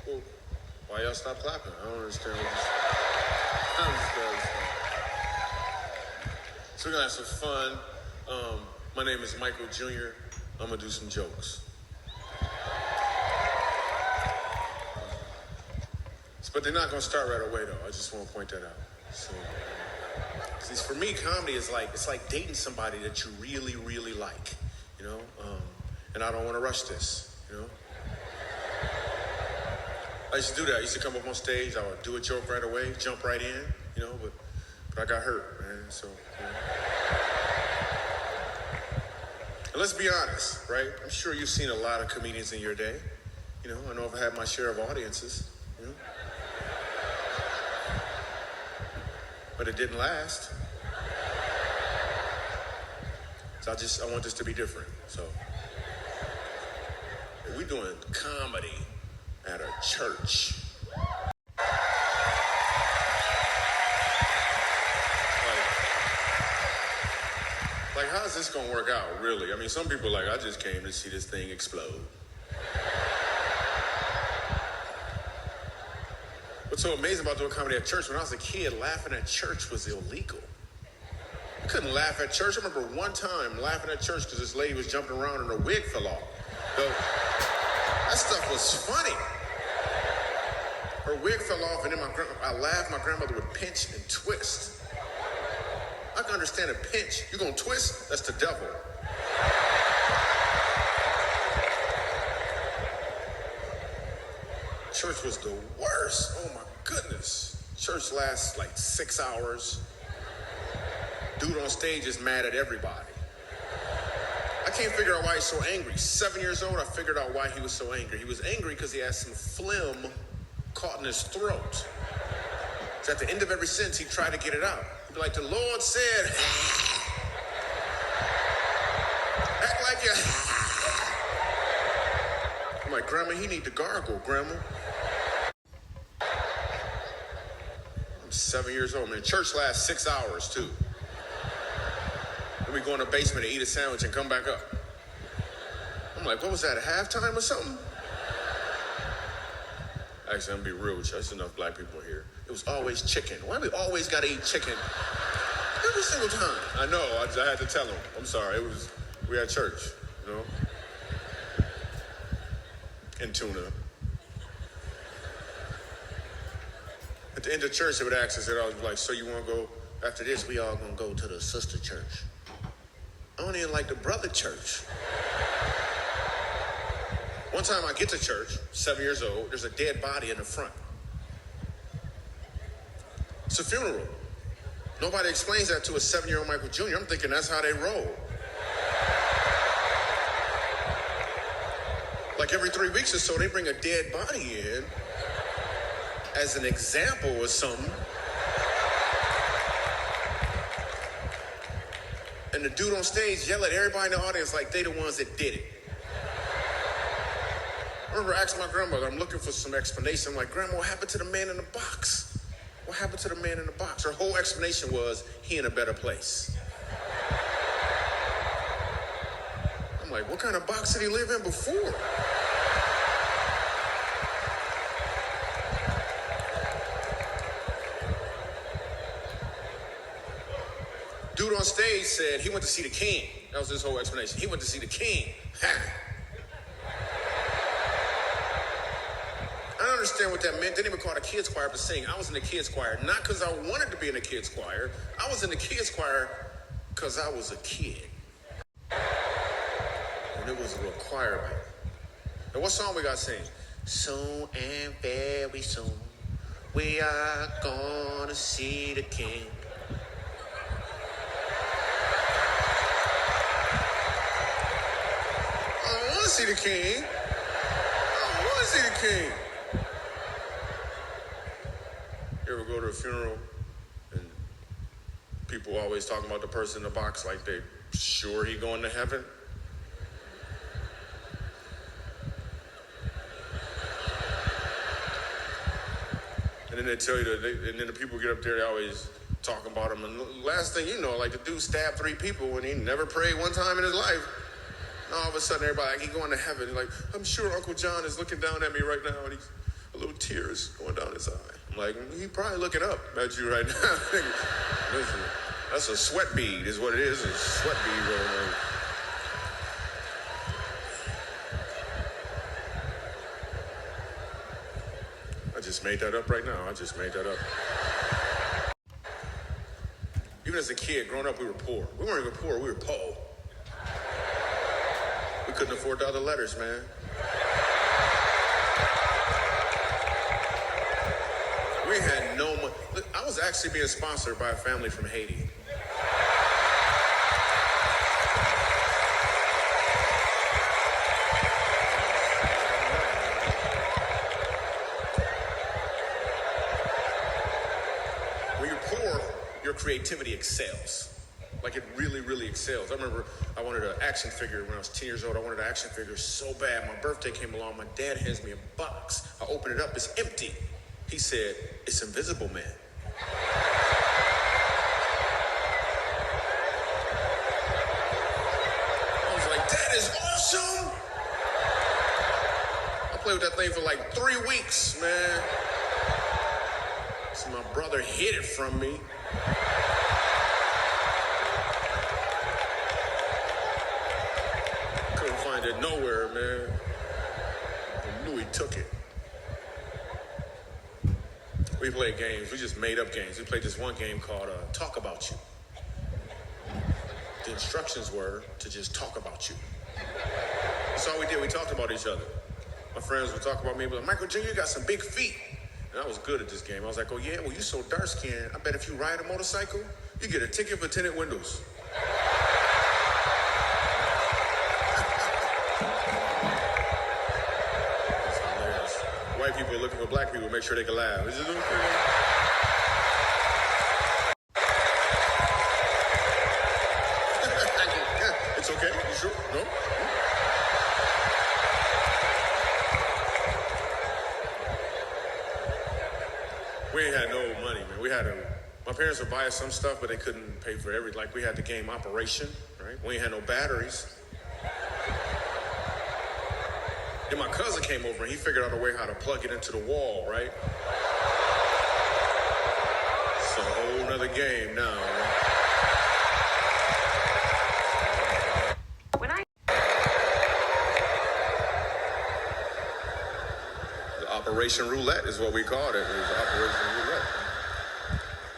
well, why y'all stop clapping? I don't understand what So we're gonna have some fun. My name is Michael Jr. I'm gonna do some jokes. But they're not gonna start right away though. I just wanna point that out. So, because for me, comedy is like, it's like dating somebody that you really, really like, you know? And I don't wanna rush this, you know? I used to do that. I used to come up on stage, I would do a joke right away, jump right in, you know, but I got hurt, man, so. You know. And let's be honest, right? I'm sure you've seen a lot of comedians in your day. You know, I know I've had my share of audiences, you know? But it didn't last. So I want this to be different, so. We're doing comedy at a church. Like, how's this gonna work out, really? I mean, some people are like, I just came to see this thing explode. What's so amazing about doing comedy at church, when I was a kid, laughing at church was illegal. You couldn't laugh at church. I remember one time laughing at church because this lady was jumping around and her wig fell off. So, that stuff was funny. Her wig fell off and then I laughed, my grandmother would pinch and twist. I can understand a pinch. You gonna twist? That's the devil. Church was the worst. Oh my goodness. Church lasts like 6 hours. Dude on stage is mad at everybody. I can't figure out why he's so angry. 7 years old, I figured out why he was so angry. He was angry because he had some phlegm caught in his throat. So at the end of every sentence, he tried to get it out. He'd be like, the Lord said, act like you. I'm like, Grandma, he need to gargle, Grandma. I'm 7 years old, man. Church lasts 6 hours, too. Then we go in the basement and eat a sandwich and come back up. I'm like, what was that, a halftime or something? Actually, I'm gonna be real with you. There's enough black people here. It was always chicken. Why do we always gotta eat chicken? Every single time. I know, I had to tell them. I'm sorry, we had church, you know? And tuna. At the end of church, they would ask us, I was like, so you wanna go, after this, we all gonna go to the sister church. I don't even like the brother church. One time I get to church, 7 years old, there's a dead body in the front. It's a funeral. Nobody explains that to a 7-year-old Michael Jr. I'm thinking that's how they roll. Like every 3 weeks or so, they bring a dead body in as an example or something. And the dude on stage yell at everybody in the audience like they the ones that did it. I remember asking my grandmother, I'm looking for some explanation. I'm like, Grandma, what happened to the man in the box? What happened to the man in the box? Her whole explanation was, he in a better place. I'm like, what kind of box did he live in before? Dude on stage said he went to see the king. That was his whole explanation. He went to see the king. I don't understand what that meant. They didn't even call it a kids choir to sing. I was in the kids choir, not because I wanted to be in the kids choir. I was in the kids choir because I was a kid. And it was a requirement. And what song we got to sing? Soon and very soon, we are gonna see the king. I want to see the king. I want to see the king. You ever go to a funeral and people always talking about the person in the box like they sure he going to heaven? And then they tell you that, and then the people get up there, they always talking about him. And last thing you know, like the dude stabbed 3 people and he never prayed one time in his life. all of a sudden, everybody, like, he going to heaven. He's like, I'm sure Uncle John is looking down at me right now, and a little tear is going down his eye. I'm like, he's probably looking up at you right now. Listen, that's a sweat bead, is what it is. A sweat bead rolling on. I just made that up right now. I just made that up. Even as a kid, growing up, we were poor. We weren't even poor, we were po. We couldn't afford the other letters, man. We had no money. I was actually being sponsored by a family from Haiti. When you're poor, your creativity excels. Like it really, really excels. I remember I wanted an action figure when I was 10 years old. I wanted an action figure so bad. My birthday came along. My dad hands me a box. I open it up. It's empty. He said, it's Invisible Man. I was like, that is awesome. I played with that thing for like 3 weeks, man. So my brother hid it from me. Couldn't find it nowhere, man. I knew he took it. We played games. We just made up games. We played this one game called Talk About You. The instructions were to just talk about you. That's all we did. We talked about each other. My friends would talk about me, but like, Michael Jr., you got some big feet. And I was good at this game. I was like, oh yeah, well, you so dark-skinned. I bet if you ride a motorcycle, you get a ticket for tinted windows. White people are looking for black people to make sure they can laugh. Is it okay? It's okay? You sure? No? We ain't had no money, man. My parents would buy us some stuff, but they couldn't pay for everything. Like we had the game Operation, right? We ain't had no batteries. Then my cousin came over and he figured out a way how to plug it into the wall, right? It's a whole nother game now. The Operation Roulette is what we called it. It was Operation Roulette.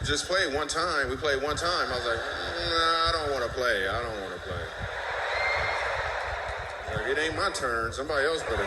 Just played one time. We played one time. I was like, nah, I don't want to play. I don't want to play. Like, it ain't my turn. Somebody else better go.